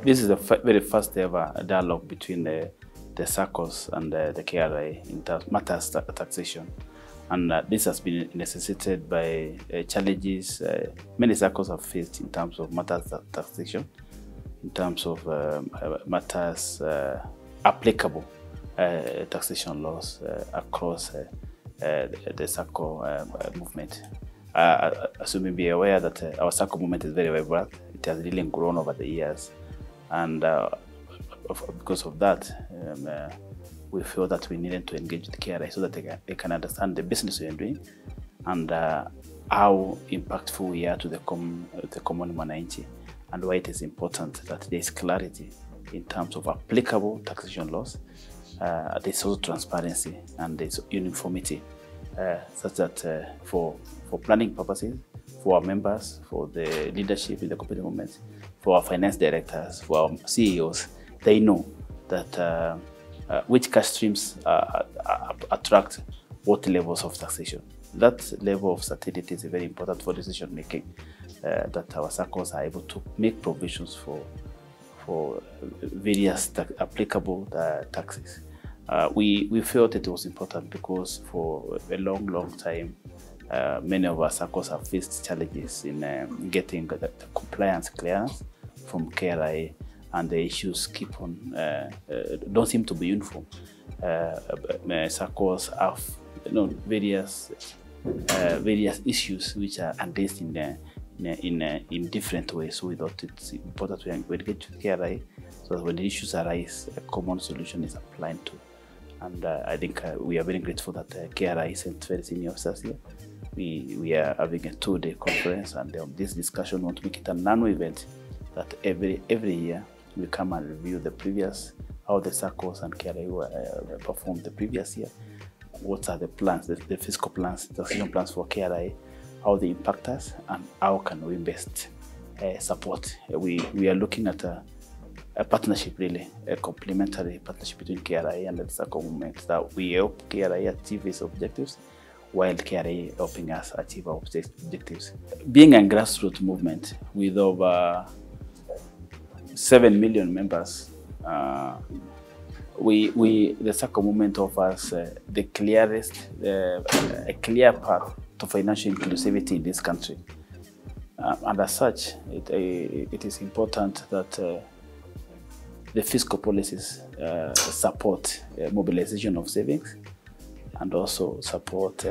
This is the very first ever dialogue between the Saccos and the KRA in matters taxation. And this has been necessitated by challenges many Saccos have faced in terms of matters taxation, in terms of matters applicable taxation laws across the Sacco movement. As you may be aware that our Sacco movement is very vibrant. It has really grown over the years. And because of that, we feel that we needed to engage the KRA so that they can understand the business we are doing and how impactful we are to the common mwananchi, and why it is important that there is clarity in terms of applicable taxation laws. There's also transparency and there's uniformity, such that for planning purposes, for our members, for the leadership in the cooperative movement, for our finance directors, for our CEOs, they know that which cash streams attract what levels of taxation. That level of certainty is very important for decision making, that our Saccos are able to make provisions for various applicable taxes. We felt it was important because for a long time, many of our Saccos have faced challenges in getting the compliance clearance from KRA, and the issues keep on don't seem to be uniform. Saccos have various issues which are addressed in different ways. So we thought it's important to engage with KRA so that when the issues arise, a common solution is applied to. And I think we are very grateful that KRA sent very senior officers here. We are having a 2-day conference, and this discussion we want to make it an annual event that every year we come and review the previous, how the Saccos and KRA performed the previous year, what are the plans, the fiscal plans, the taxation plans for KRA, how they impact us, and how can we best support. We are looking at a partnership, really, a complementary partnership between KRA and the Sacco movement, that we help KRA achieve its objectives while KRA helping us achieve our objectives. Being a grassroots movement with over 7 million members, the Sacco movement offers the clearest, a clear path to financial inclusivity in this country. And as such, it is important that the fiscal policies support mobilization of savings and also support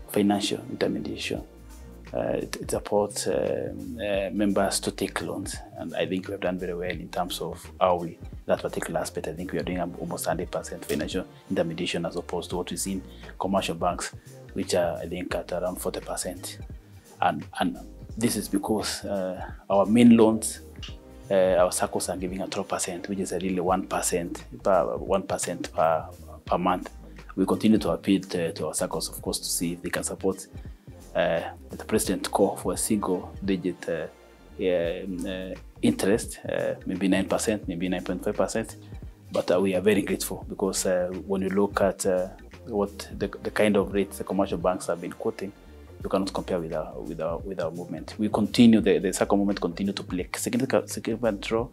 financial intermediation. It supports members to take loans, and I think we have done very well in terms of how that particular aspect. I think we are doing almost 100% financial intermediation as opposed to what we see in commercial banks, which are, I think, at around 40%. And this is because our main loans, our Saccos are giving at 12%, which is really 1% per month. We continue to appeal to our Saccos, of course, to see if they can support the president call for a single-digit interest, maybe 9%, maybe 9.5%. But we are very grateful because when you look at what the kind of rates the commercial banks have been quoting, you cannot compare with our movement. We continue, the Sacco movement continue to play a significant role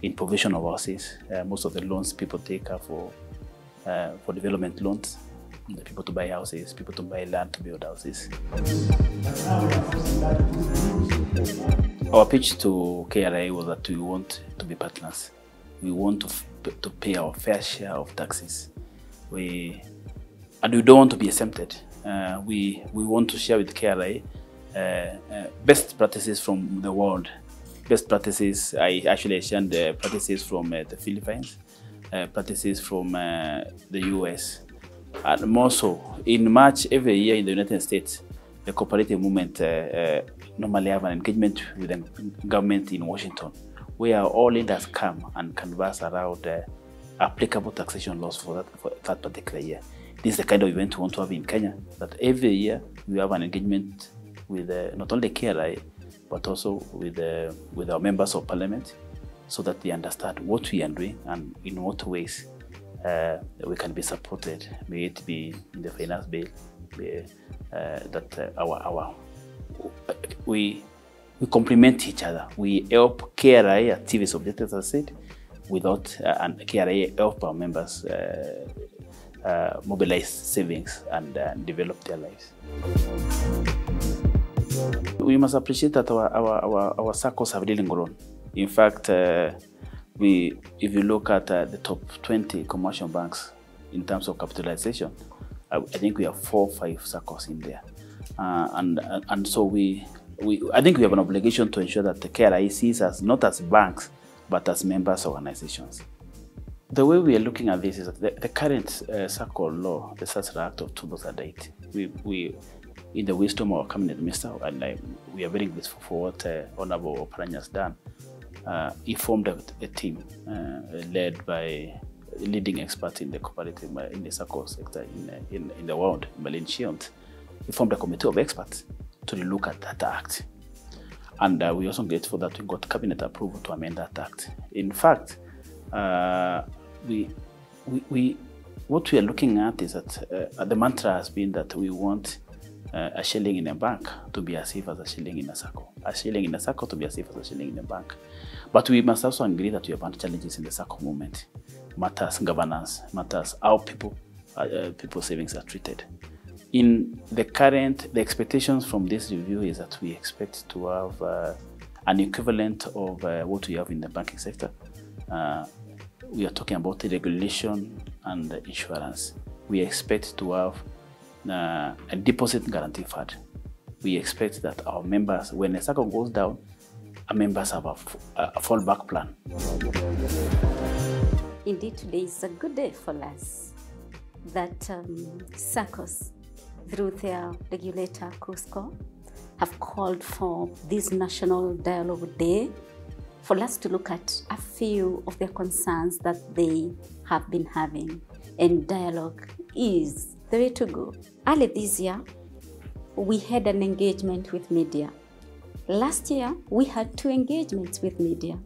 in provision of houses. Most of the loans people take are for development loans, the people to buy houses, people to buy land to build houses. Our pitch to KRA was that we want to be partners. We want to pay our fair share of taxes. And we don't want to be exempted. We want to share with KRA best practices from the world. Best practices, I actually shared the practices from the Philippines, practices from the US. And more so, in March every year in the United States, the cooperative movement normally have an engagement with the government in Washington, where all leaders come and converse around applicable taxation laws for that particular year. This is the kind of event we want to have in Kenya, that every year we have an engagement with not only KRA, but also with our members of parliament, so that they understand what we are doing and in what ways we can be supported, may it be in the finance bill, that we we complement each other. We help KRA achieve its objectives, as I said, without and KRA help our members mobilize savings and develop their lives. We must appreciate that our Saccos have really grown. In fact, if you look at the top 20 commercial banks in terms of capitalization, I think we have 4 or 5 Saccos in there, and so I think we have an obligation to ensure that the KRA sees us not as banks but as members organizations. The way we are looking at this is that the current Sacco law, the Sacco Act of 2008, we in the wisdom of our cabinet minister, and we are very grateful for what Honorable Oparanya has done. He formed a team led by leading experts in the cooperative, in the Sacco sector in the world, Malin Shield. He formed a committee of experts to look at that act. And we're also grateful that we got cabinet approval to amend that act. In fact, what we are looking at is that the mantra has been that we want a shilling in a bank to be as safe as a shilling in a Sacco. A shilling in a Sacco to be as safe as a shilling in a bank. But we must also agree that we have had challenges in the Sacco movement. Matters governance, matters how people's savings are treated. In the expectations from this review is that we expect to have an equivalent of what we have in the banking sector. We are talking about the regulation and the insurance. We expect to have a deposit guarantee fund. We expect that our members, when a Sacco goes down, our members have a fallback plan. Indeed, today is a good day for us that Saccos, through their regulator, Cusco, have called for this National Dialogue Day for us to look at a few of the concerns that they have been having. And dialogue is the way to go. Early this year, we had an engagement with media. Last year, we had 2 engagements with media.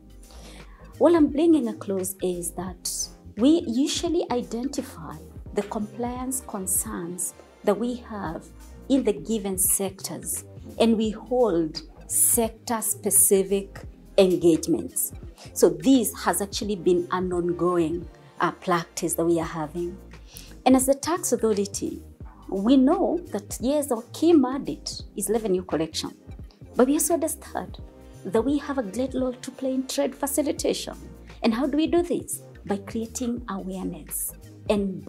What I'm bringing a close is that we usually identify the compliance concerns that we have in the given sectors, and we hold sector-specific engagements. So this has actually been an ongoing practice that we are having. And as the tax authority, we know that yes, our key mandate is revenue collection, but we also understand that we have a great role to play in trade facilitation. And how do we do this? By creating awareness and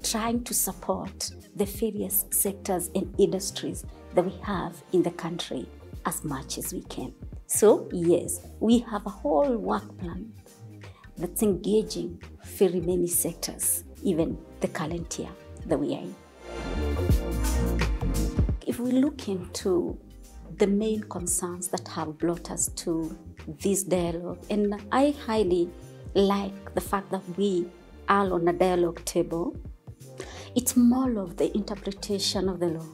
trying to support the various sectors and industries that we have in the country as much as we can. So yes, we have a whole work plan that's engaging very many sectors, even the current year that we are in. If we look into the main concerns that have brought us to this dialogue, and I highly like the fact that we are on a dialogue table, it's more of the interpretation of the law,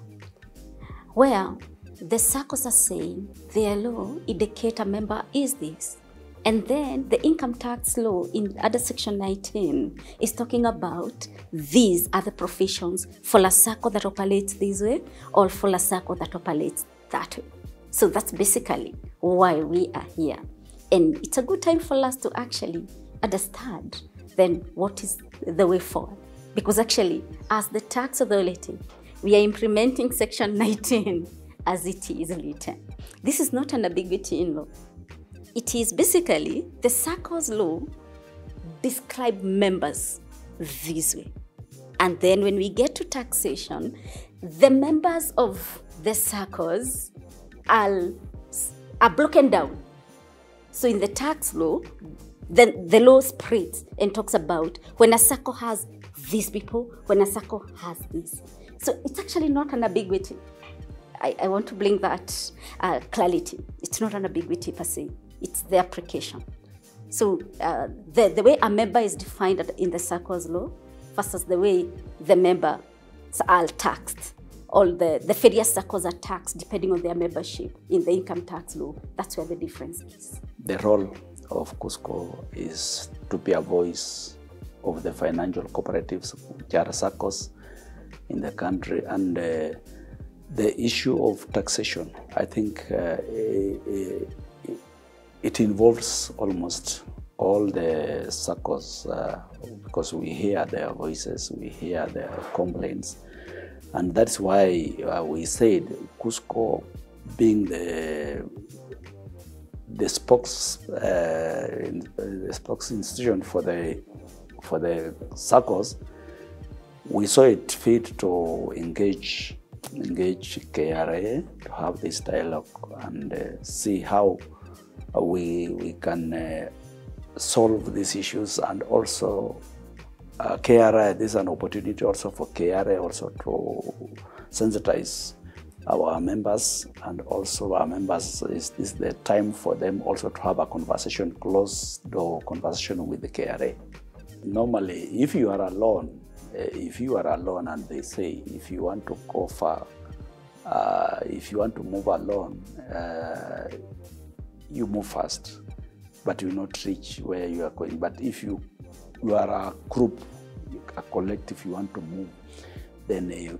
where the Saccos are saying their law indicates a member is this. And then the income tax law in under section 19 is talking about these are the professions for a Sacco that operates this way or for a Sacco that operates that way. So that's basically why we are here. And it's a good time for us to actually understand then what is the way forward. Because actually, as the tax authority, we are implementing section 19 as it is written. This is not an ambiguity in law. It is basically the Saccos law describe members this way. And then when we get to taxation, the members of the Saccos are broken down. So in the tax law, then the law spreads and talks about when a Sacco has these people, when a Sacco has this. So it's actually not an ambiguity. I want to bring that clarity. It's not an ambiguity per se. It's the application. So the way a member is defined in the Saccos law versus the way the members are taxed. All the various Saccos are taxed depending on their membership in the income tax law. That's where the difference is. The role of Cusco is to be a voice of the financial cooperatives, which are Saccos in the country, and the issue of taxation. I think it involves almost all the Saccos because we hear their voices, we hear their complaints, and that's why we said KUSCO being the spokes institution for the Saccos, we saw it fit to engage KRA to have this dialogue and see how we can solve these issues, and also KRA, this is an opportunity also for KRA also to sensitize our members, and also our members is the time for them also to have a conversation, closed door conversation with the KRA. Normally, if you are alone and they say if you want to go far, if you want to move alone, you move fast, but you will not reach where you are going. But if you are a group, a collective, you want to move, then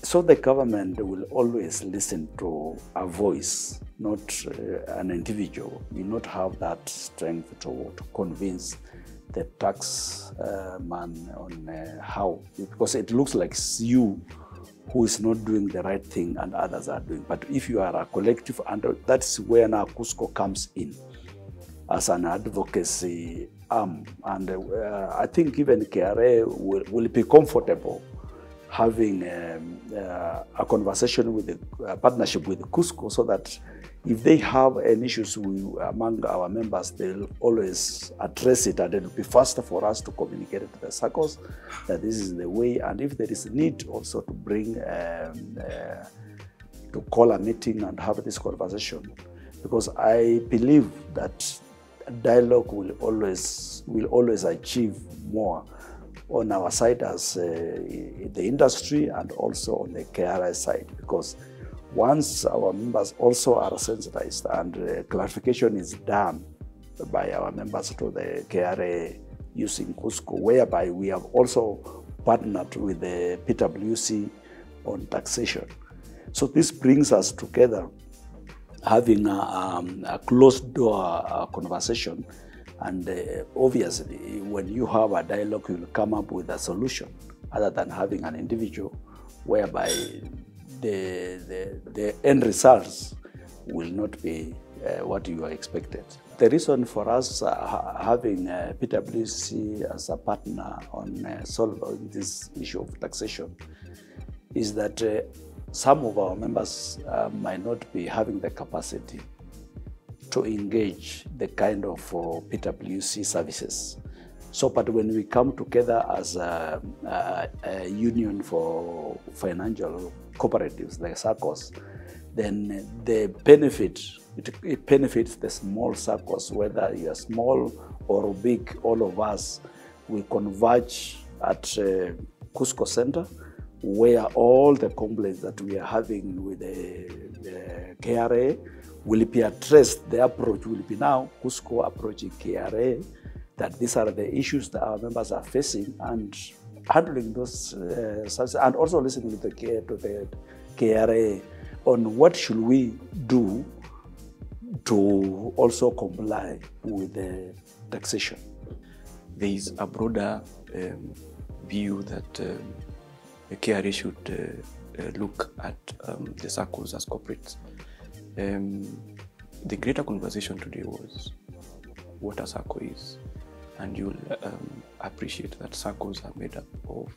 so the government will always listen to a voice, not an individual. You will not have that strength to convince the tax man on how, because it looks like it's you who is not doing the right thing and others are doing. But if you are a collective, and that's where now KUSCO comes in as an advocacy arm. And I think even KRA will be comfortable having a conversation with a partnership with KUSCO, so that if they have any issues among our members, they'll always address it, and it'll be faster for us to communicate it to the Saccos that this is the way. And if there is a need also to bring, to call a meeting and have this conversation, because I believe that dialogue will always achieve more on our side as the industry, and also on the KRA side, because once our members also are sensitized and clarification is done by our members to the KRA using KUSCO, whereby we have also partnered with the PwC on taxation. So this brings us together, having a closed door conversation. And obviously, when you have a dialogue, you will come up with a solution, other than having an individual, whereby the end results will not be what you are expected. The reason for us having PwC as a partner on solving this issue of taxation is that some of our members might not be having the capacity to engage the kind of PwC services. So, but when we come together as a union for financial cooperatives like Saccos, then the benefit, it benefits the small Saccos, whether you are small or big, all of us, we converge at KUSCO Center, where all the complaints that we are having with the KRA will be addressed. The approach will be now KUSCO approaching KRA, that these are the issues that our members are facing, and handling those, and also listening to the KRA on what should we do to also comply with the taxation. There is a broader view that the KRA should look at the Saccos as corporates. The greater conversation today was what a Sacco is, and you'll appreciate that Saccos are made up of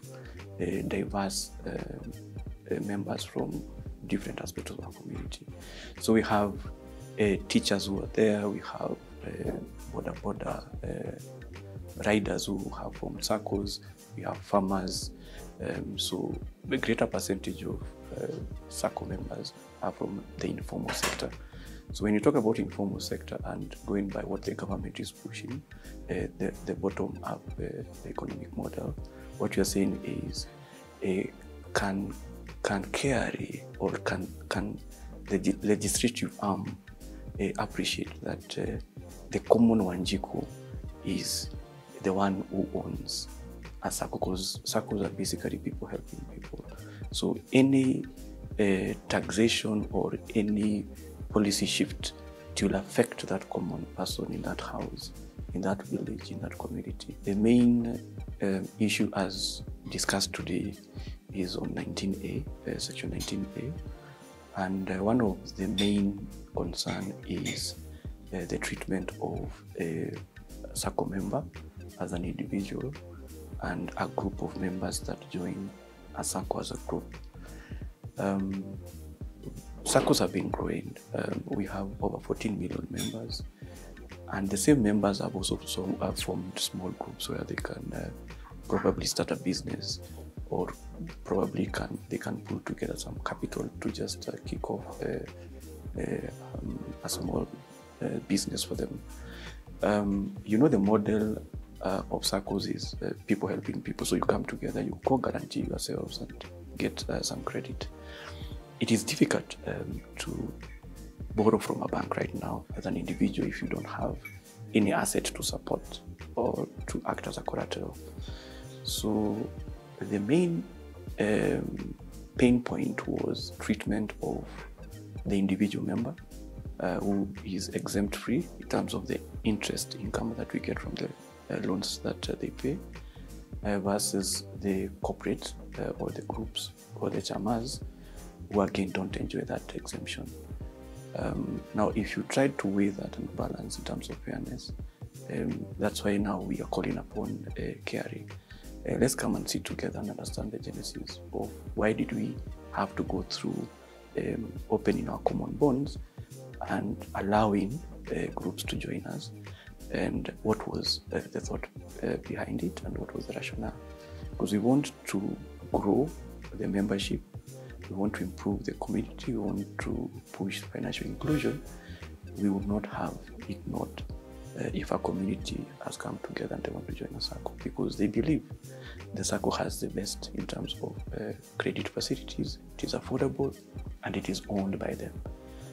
diverse members from different aspects of our community. So we have teachers who are there, we have border riders who have from Saccos, we have farmers. So the greater percentage of Sacco members are from the informal sector. So when you talk about informal sector and going by what the government is pushing, the bottom-up economic model, what you're saying is, can KRA or can the legislative arm appreciate that the common Wanjiku is the one who owns a Sacco, because Saccos are basically people helping people. So any taxation or any policy shift, it will affect that common person in that house, in that village, in that community. The main issue as discussed today is on 19A, section 19A, and one of the main concern is the treatment of a Sacco member as an individual and a group of members that join a Sacco as a group. Saccos have been growing. We have over 14 million members, and the same members have also formed small groups where they can probably start a business, or probably they can pull together some capital to just kick off a small business for them. The model of Saccos is people helping people. So you come together, you co-guarantee yourselves and get some credit. It is difficult to borrow from a bank right now as an individual if you don't have any asset to support or to act as a collateral. So the main pain point was treatment of the individual member who is exempt free in terms of the interest income that we get from the loans that they pay versus the corporate or the groups or the chamas who again don't enjoy that exemption. Now, if you try to weigh that and balance in terms of fairness, that's why now we are calling upon KRA. Let's come and sit together and understand the genesis of why did we have to go through opening our common bonds and allowing groups to join us, and what was the thought behind it and what was the rationale. Because we want to grow the membership, we want to improve the community, we want to push financial inclusion. We would not have it not if a community has come together and they want to join a Sacco, because they believe the Sacco has the best in terms of credit facilities, it is affordable, and it is owned by them.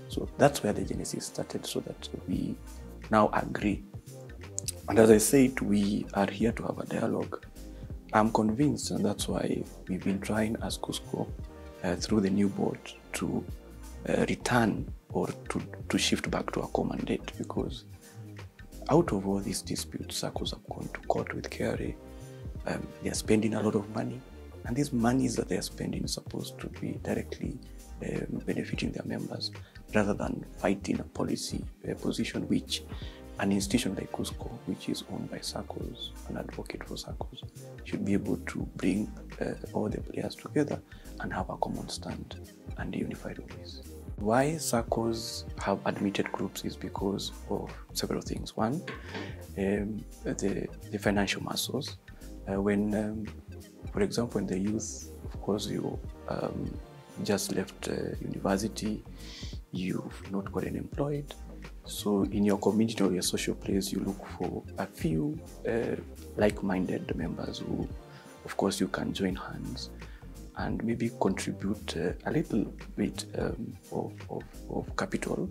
So that's where the genesis started, so that we now agree. And as I said, we are here to have a dialogue. I'm convinced, and that's why we've been trying as Cusco through the new board to return or to shift back to a common date, because out of all these disputes, Saccos have gone to court with KRA. They are spending a lot of money, and these monies that they are spending is supposed to be directly benefiting their members, rather than fighting a policy position which an institution like Cusco, which is owned by Saccos, an advocate for Saccos, should be able to bring all the players together and have a common stand and a unified voice. Why Saccos have admitted groups is because of several things. One, the financial muscles. For example, in the youth, of course, you just left university, you've not gotten employed. So in your community or your social place, you look for a few like-minded members who, of course, you can join hands and maybe contribute a little bit of capital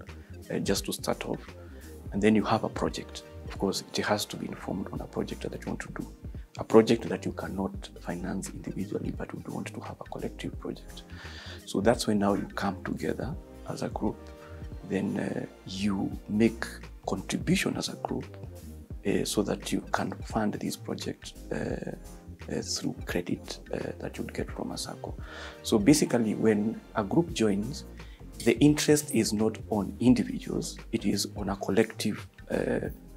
just to start off. And then you have a project. Of course, it has to be informed on a project that you want to do. A project that you cannot finance individually, but would want to have a collective project. So that's when now you come together as a group. Then you make contribution as a group so that you can fund this project through credit that you'd get from a Sacco. So basically, when a group joins, the interest is not on individuals, it is on a collective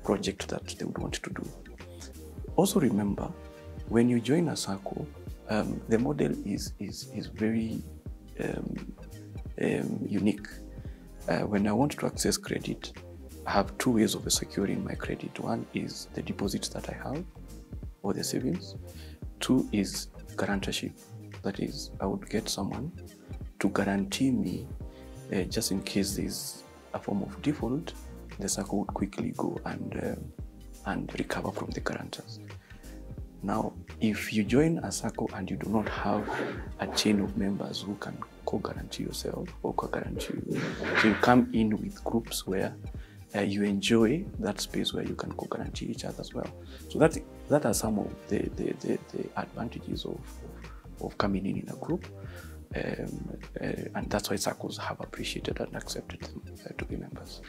project that they would want to do. Also remember, when you join a Sacco, the model is very unique. When I want to access credit, I have two ways of securing my credit. One is the deposits that I have, or the savings. Two is guarantorship. That is, I would get someone to guarantee me, just in case there's a form of default, the Sacco would quickly go and recover from the guarantors. Now, if you join a Sacco and you do not have a chain of members who can co-guarantee yourself or co-guarantee you, so you come in with groups where you enjoy that space where you can co-guarantee each other as well. So that are some of the advantages of coming in a group. And that's why Saccos have appreciated and accepted them to be members.